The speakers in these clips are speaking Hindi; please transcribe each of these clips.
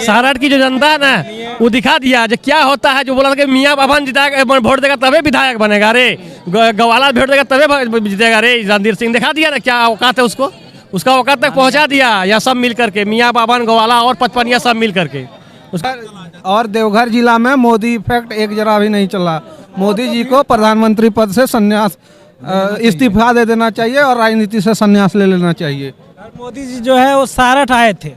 सारठ की जो जनता है ना वो दिखा दिया जो क्या होता है। जो बोला था कि मियाँ बाबन जिताएगा, वोट देगा तभी विधायक बनेगा रे, गवाला वोट देगा तभी जीतेगा रे। रणधीर सिंह दिखा दिया ना क्या औकात है उसको, उसका औकात तक पहुंचा दिया। या सब मिल करके मियाँ बाबन गवाला और 55 सब मिल करके उसका। और देवघर जिला में मोदी इफेक्ट एक जरा भी नहीं चला। मोदी जी को प्रधानमंत्री पद से संन्यास इस्तीफा दे देना चाहिए और राजनीति से संन्यास ले लेना चाहिए। मोदी जी जो है वो सारठ आए थे,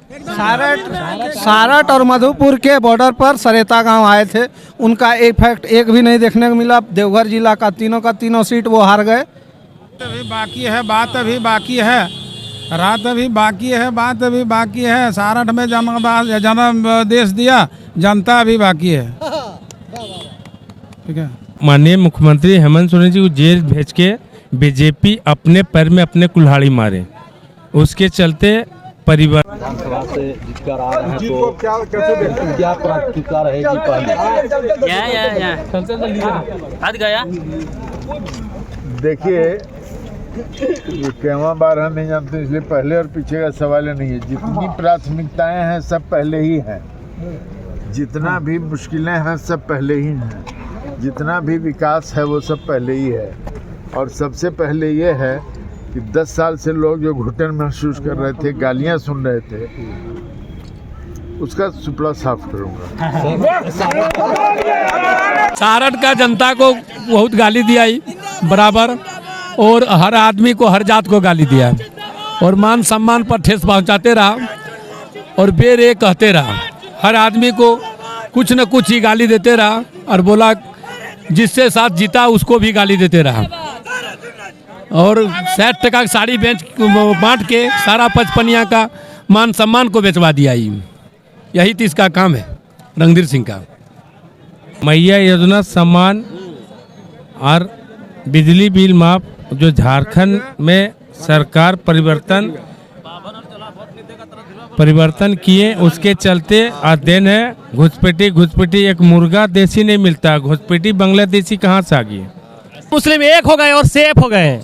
सारठ और मधुपुर के बॉर्डर पर सरेता गांव आए थे, उनका इफेक्ट एक भी नहीं देखने को मिला। देवघर जिला का तीनों सीट वो हार गए। अभी बाकी है, बात अभी बाकी है, रात अभी बाकी है, बात अभी बाकी है। सारठ में जनादेश दिया, जनता अभी बाकी है। ठीक है। माननीय मुख्यमंत्री हेमंत सोरेन जी को जेल भेज के बीजेपी अपने पैर में अपने कुल्हाड़ी मारे, उसके चलते परिवार विधानसभा से जीतकर आ रहे हैं तो क्या प्राथमिकता रहेगी पहले? देखिए, ये केवा बार हम नहीं जानते, इसलिए पहले और पीछे का सवाल नहीं है। जितनी प्राथमिकताएं हैं सब पहले ही हैं, जितना भी मुश्किलें हैं सब पहले ही हैं, जितना भी विकास है वो सब पहले ही है। और सबसे पहले ये है कि 10 साल से लोग जो घुटन महसूस कर रहे थे, गालियां सुन रहे थे, उसका सुपड़ा साफ करूंगा। सारठ का जनता को बहुत गाली दिया बराबर, और हर आदमी को, हर जात को गाली दिया, और मान सम्मान पर ठेस पहुंचाते रहा और बेरे कहते रहा। हर आदमी को कुछ न कुछ ही गाली देते रहा और बोला जिससे साथ जीता उसको भी गाली देते रहा। और 60 टका की साड़ी बेच बांट के सारा 55 का मान सम्मान को बेचवा दिया। यही तो इसका काम है रणधीर सिंह का। मैया योजना सम्मान और बिजली बिल माफ जो झारखंड में सरकार परिवर्तन किए, उसके चलते अध्ययन है। घुसपैठी एक मुर्गा देसी नहीं मिलता, घुसपैठी बांग्लादेशी कहाँ से आ गई? मुस्लिम एक हो गए और सेफ हो गए।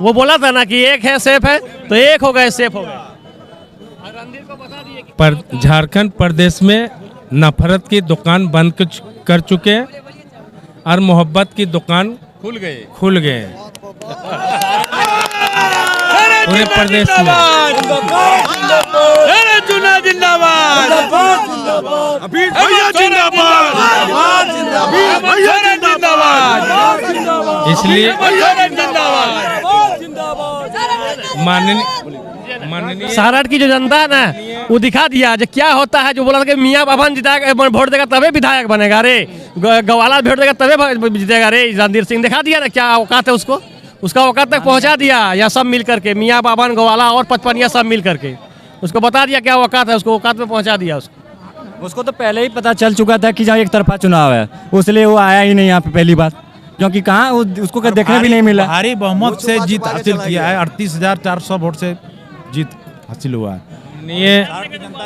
वो बोला था ना कि एक है सेफ है, तो एक हो गए सेफ हो गए। पर झारखंड प्रदेश में नफरत की दुकान बंद कर चुके और मोहब्बत की दुकान खुल गए पूरे प्रदेश में। इसलिए माननीय सारठ की जो जनता है ना वो दिखा दिया जो क्या होता है। जो बोला था कि मियाँ बाबन जिताएगा, वोट देगा तभी विधायक बनेगा रे, गवाला वोट देगा तभी जीतेगा रे। रणधीर सिंह दिखा दिया ना क्या औकात है उसको, उसका औकात तक पहुंचा दिया। या सब मिल करके मियाँ बाबन गवाला और 55 सब मिल करके उसको बता दिया क्या औकात है, उसको औकात में पहुंचा दिया। उसको तो पहले ही पता चल चुका था कि जहाँ एक तरफा चुनाव है, इसलिए वो आया ही नहीं यहाँ पे पहली बात, क्योंकि कहाँ उसको देखने भी नहीं मिला। भारी बहुमत से जीत हासिल किया है, 38,400 वोट से जीत हासिल हुआ है।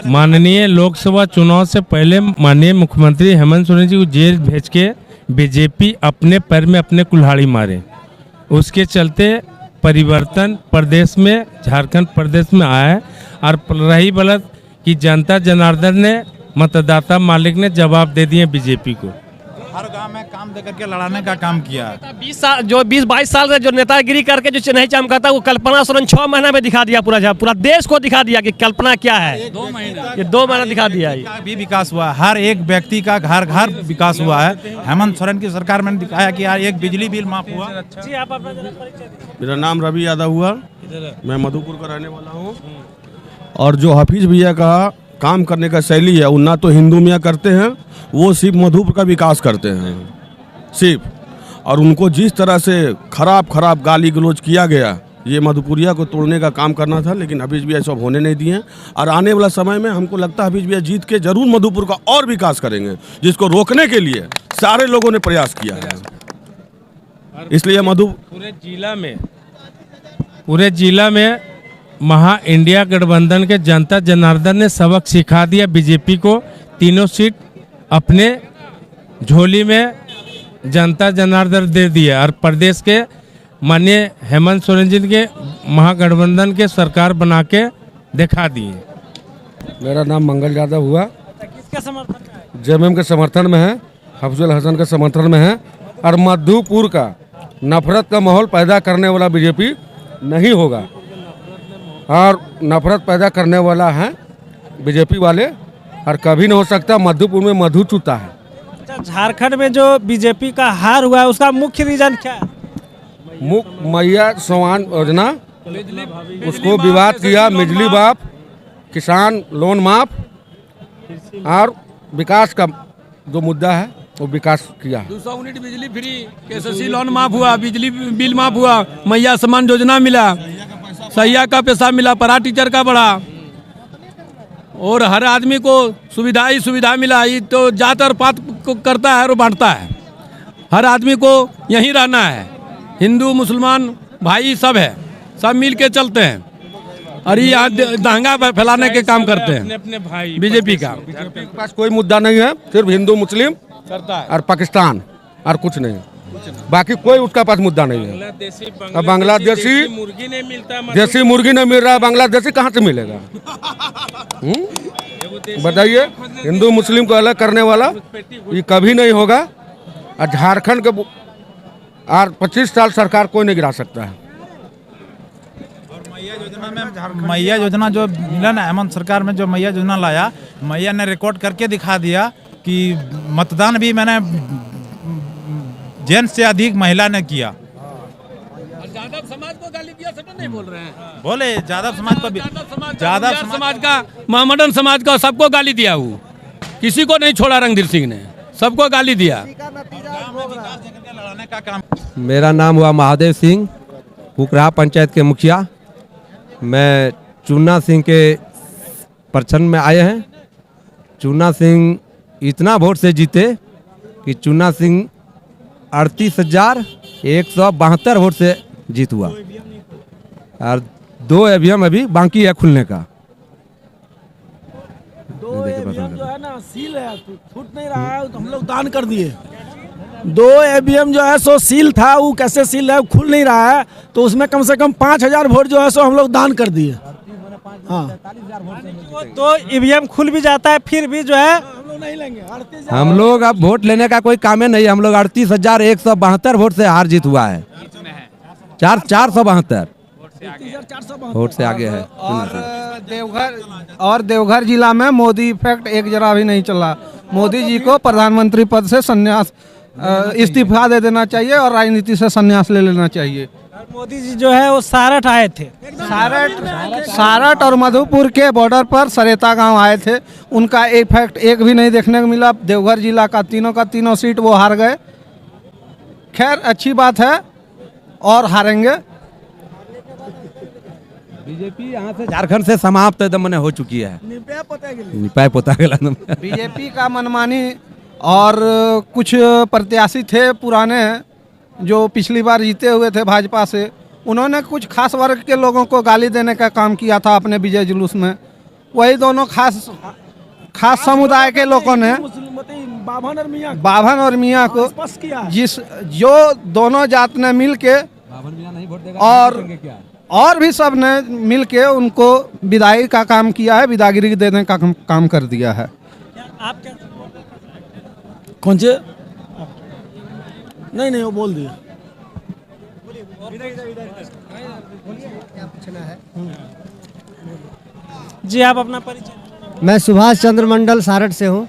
माननीय लोकसभा चुनाव से पहले माननीय मुख्यमंत्री हेमंत सोरेन जी को जेल भेज के बीजेपी अपने पैर में अपने कुल्हाड़ी मारे, उसके चलते परिवर्तन प्रदेश में, झारखंड प्रदेश में आया है। और रही बात कि जनता जनार्दन ने, मतदाता मालिक ने जवाब दे दिए बीजेपी को। हर गांव में काम दे करके लड़ाने का काम किया है। 20-22 साल से जो नेतागिरी करके जो नहीं चमकाता, वो कल्पना सोरेन 6 महीना में दिखा दिया, पूरा देश को दिखा दिया कि कल्पना क्या है। ये 2 महीना दिखा दिया। भी विकास हुआ, हर एक व्यक्ति का घर विकास हुआ है। हेमंत सोरेन की सरकार में दिखाया कि यार एक बिजली बिल माफ हुआ। मेरा नाम रवि यादव हुआ, मैं मधुपुर का रहने वाला हूँ। और जो हफीज भैया का काम करने का शैली है, वो ना तो हिंदू मियाँ करते हैं, वो सिर्फ मधुपुर का विकास करते हैं सिर्फ। और उनको जिस तरह से खराब गाली गलौज किया गया, ये मधुपुरिया को तोड़ने का काम करना था, लेकिन हफीज भैया सब होने नहीं दिए। और आने वाला समय में हमको लगता है हफीज भैया जीत के जरूर मधुपुर का और विकास करेंगे, जिसको रोकने के लिए सारे लोगों ने प्रयास किया है। इसलिए पूरे जिला में महा इंडिया गठबंधन के जनता जनार्दन ने सबक सिखा दिया बीजेपी को। तीनों सीट अपने झोली में जनता जनार्दन दे दिया और प्रदेश के माननीय हेमंत सोरेन जी के महागठबंधन के सरकार बना के दिखा दिए। मेरा नाम मंगल यादव हुआ। के समर्थन में है? जेएमएम के समर्थन में है, अफजल हसन के समर्थन में है। और मधुपुर का नफरत का माहौल पैदा करने वाला बीजेपी नहीं होगा, और नफरत पैदा करने वाला है बीजेपी वाले, और कभी नहीं हो सकता। मधुपुर में मधु चूता है। अच्छा, झारखंड में जो बीजेपी का हार हुआ है उसका मुख्य रीजन क्या है? मैया समान योजना, उसको विवाद किया, बिजली माफ, किसान लोन माफ, और विकास का जो मुद्दा है वो विकास किया। 200 यूनिट बिजली फ्री, केसीसी लोन माफ हुआ, बिजली बिल माफ हुआ, मैया समान योजना मिला, सैया का पैसा मिला, परा टीचर का बढ़ा, और हर आदमी को सुविधा ही सुविधा मिला। ये तो जात और पात को करता है और बांटता है। हर आदमी को यहीं रहना है, हिंदू मुसलमान भाई सब है, सब मिल के चलते हैं, और ये दंगा फैलाने के काम करते हैं अपने भाई बीजेपी का। बीजेपी के पास कोई मुद्दा नहीं है, सिर्फ हिंदू मुस्लिम और पाकिस्तान, और कुछ नहीं, बाकी कोई उसका पास मुद्दा नहीं है। अब बांग्लादेशी मुर्गी नहीं मिलता, देसी मुर्गी नहीं मिल रहा है, बांग्लादेशी कहाँ से मिलेगा? बताइए, हिंदू मुस्लिम को अलग करने वाला ये कभी नहीं होगा। और झारखंड के और 25 साल सरकार कोई नहीं गिरा सकता है। मैया योजना जो मिला ना, हेमंत सरकार में जो मैया योजना लाया, मैया ने रिकॉर्ड करके दिखा दिया कि मतदान भी मैंने जेंट्स से अधिक महिला ने किया। यादव समाज को गाली दिया, सब नहीं बोल रहे हैं। बोले यादव समाज को भी, यादव समाज का, मोहम्मदन समाज का, सबको गाली दिया। वो किसी को नहीं छोड़ा, रणधीर सिंह ने सबको गाली दिया। लड़ाने का काम। मेरा नाम हुआ महादेव सिंह, कुकराहा पंचायत के मुखिया। मैं चुन्ना सिंह के प्रछन्न में आए हैं। चुन्ना सिंह इतना वोट से जीते कि चुन्ना सिंह 38,172 वोट से जीत हुआ, और 2 ईवीएम अभी बाकी है खुलने का। 2 ईवीएम जो है ना सील है, छूट नहीं रहा है, हम लोग दान कर दिए। 2 ईवीएम जो है सो सील था, वो कैसे सील है, खुल नहीं रहा है, तो उसमें कम से कम 5,000 वोट जो है सो हम लोग दान कर दिए। हाँ, 2 ईवीएम खुल भी जाता है फिर भी जो है हम लोग नहीं लेंगे। हम लोग अब वोट लेने का कोई काम नहीं, हम लोग 38,172 वोट से हार जीत हुआ है। 472 वोट से आगे है। और देवघर जिला में मोदी इफेक्ट एक जरा भी नहीं चला। मोदी जी को प्रधानमंत्री पद से संन्यास, इस्तीफा दे देना चाहिए और राजनीति से संन्यास ले लेना चाहिए। मोदी जी जो है वो सारठ आए थे, सारठ और मधुपुर के बॉर्डर पर सरेता गांव आए थे, उनका इफेक्ट एक भी नहीं देखने को मिला। देवघर जिला का तीनों सीट वो हार गए। खैर अच्छी बात है, और हारेंगे। बीजेपी यहाँ से झारखंड से समाप्त एकदम मने हो चुकी है। निपाय पोता गेला। बीजेपी का मनमानी, और कुछ प्रत्याशी थे पुराने जो पिछली बार जीते हुए थे भाजपा से, उन्होंने कुछ खास वर्ग के लोगों को गाली देने का काम किया था अपने विजय जुलूस में। वही दोनों खास समुदाय के लोगों ने बाभन और मियाँ को, जो दोनों जात ने मिल के और भी सब ने मिल के उनको विदाई का काम किया है, विदागिरी देने का काम कर दिया है। आप क्या कौन से? नहीं वो बोल दिया। जी, आप अपना परिचय। मैं सुभाष चंद्र मंडल सारठ से हूँ।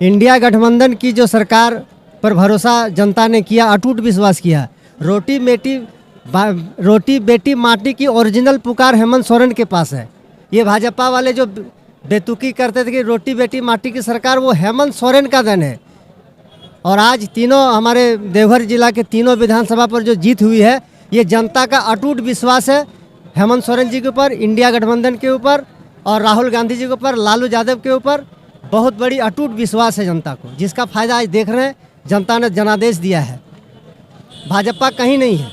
इंडिया गठबंधन की जो सरकार पर भरोसा जनता ने किया, अटूट विश्वास किया। रोटी बेटी माटी की ओरिजिनल पुकार हेमंत सोरेन के पास है। ये भाजपा वाले जो बेतुकी करते थे कि रोटी बेटी माटी की सरकार, वो हेमंत सोरेन का देन है। और आज तीनों हमारे देवघर जिला के तीनों विधानसभा पर जो जीत हुई है, ये जनता का अटूट विश्वास है हेमंत सोरेन जी के ऊपर, इंडिया गठबंधन के ऊपर, और राहुल गांधी जी के ऊपर, लालू यादव के ऊपर। बहुत बड़ी अटूट विश्वास है जनता को, जिसका फायदा आज देख रहे हैं। जनता ने जनादेश दिया है, भाजपा कहीं नहीं है।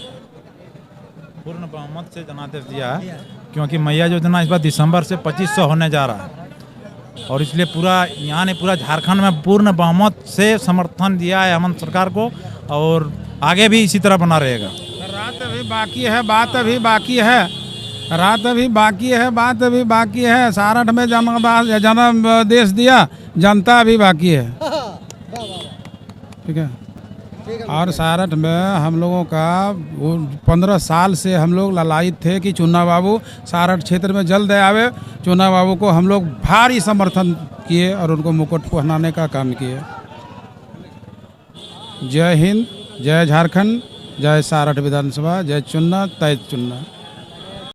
पूर्ण बहुमत से जनादेश दिया है, क्योंकि मैया योजना इस बार दिसंबर से 2500 होने जा रहा है, और इसलिए पूरा यहाँ ने पूरा झारखंड में पूर्ण बहुमत से समर्थन दिया है हेमंत सरकार को, और आगे भी इसी तरह बना रहेगा। रात अभी बाकी है, बात अभी बाकी है। रात अभी बाकी है, बात अभी बाकी है। सारठ में जन्म देश दिया, जनता अभी बाकी है। ठीक है। और सारठ में हम लोगों का 15 साल से हम लोग ललायित थे कि चुन्ना बाबू सारठ क्षेत्र में जल्द आवे। चुन्ना बाबू को हम लोग भारी समर्थन किए और उनको मुकुट पहनाने का काम किए। जय हिंद, जय झारखंड, जय सारठ विधानसभा, जय चुन्ना तय चुन्ना।